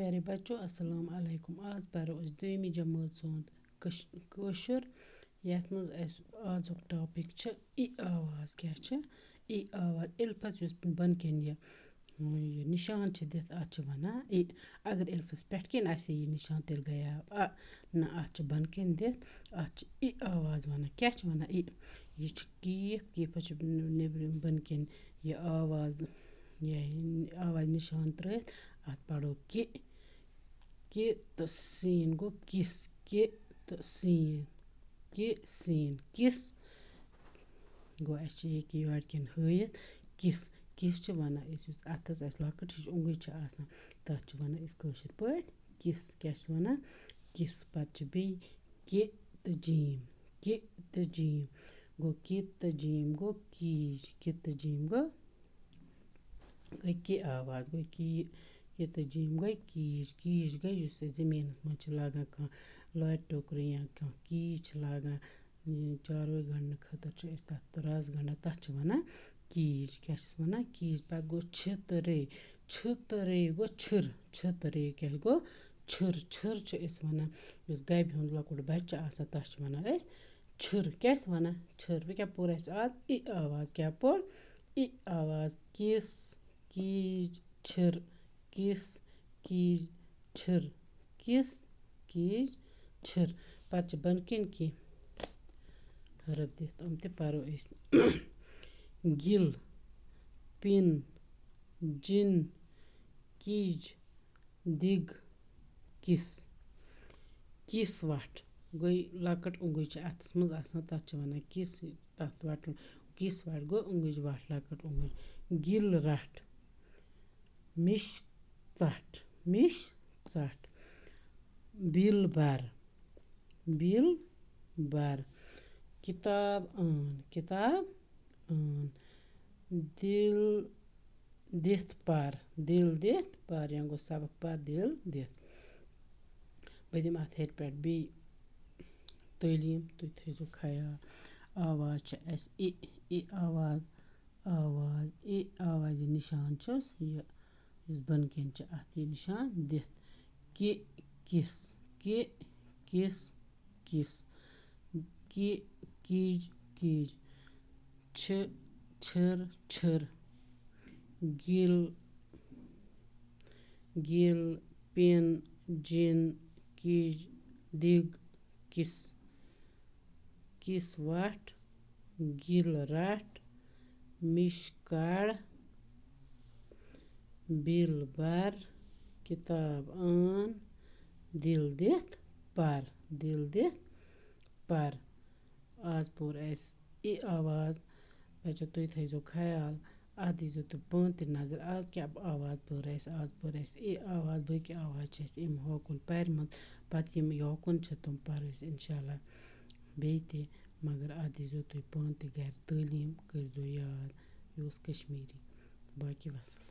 प्यारे बच्चों अस्सलाम अलैकुम। आज पढ़ो अस 2वीं जमात सोंद कशुर यथ मज आजुक टॉपिक छ ई आवाज। क्या छ ई आवाज इल्फस युस बन कन ये निशान छ दित अत वना ई। अगर इल्फस पेट कन आसे ये निशान तेल गया अ न अत बन कन दित अत ई आवाज वना। क्या छ वना ई ये छ कीफ कीफस नेबरम बन कन ये आवाज ये आवाज निशान त्रित अत पढ़ो कि तो सीन गो किस कि तो सीन किस गो अस यॉर्ड कन हयत किस किस छ वना इस अथस अस लकट हिश उंगली छ आसान तथ छ वना इस कशर पट किस। क्या छ वना किस पत छ बे कि तो जीम गो कि तो जीम गो कीज कि तो जीम गो कि आवाज गो कि तो जीम गई कीज कीज गई युस जमीन मज लागान कह लॉय टोकर या कह कीज लागान चारों गंड खतर छ इस तथ राज गंड तथ छ वना कीज। क्या छ वना कीज पत गो छतरे गो छर छतरे क्या गो छर छर छ इस वना युस गबि हुंद लकुट बच्चा आसान तथ छ वना इस छर। क्या छ वना छर वे क्या पूरा इस आज ई आवाज क्या पढ़ ई आवाज किस कीज छर किस कीज छर किस कीज छर पत छ बन कन की हरफ दित हम ते पढ़ो इस गिल पिन जिन कीज दिग किस किस वट गई लकट उंगज छ अथस मज आसान तथ छ वना किस तथ वट किस वट गो उंगज वट लकट उंगज गिल रट मिश षट बिल बर किताब आन दिल दित पर या गो सबक पर दिल दित। बह दिम अत हेर पे बे तालीम तुम थो ख्याल आवाज छ अस ई आवाज निशान छस ये इस बन कन छ अत ये निशान दित कि किस कि कीज छ छर छर गिल पिन जिन कीज दिग किस वट गिल रट मिश कड़ बिल बर किताब आन दिल दित पर। आज पोर अस ई आवाज बच्चों तुम थो ख्याल अत दीजो तुम पान त नजर आज क्या आवाज पोर अस आज पोर अस ई आवाज बकी आवाज छ इम होकुन परमत पत यम यकुन छ तुम पर इंशाल्लाह बे ते मगर अत दीजो तुम पान त घर तालीम करजो याद यह कश्मीरी बाकी वसल।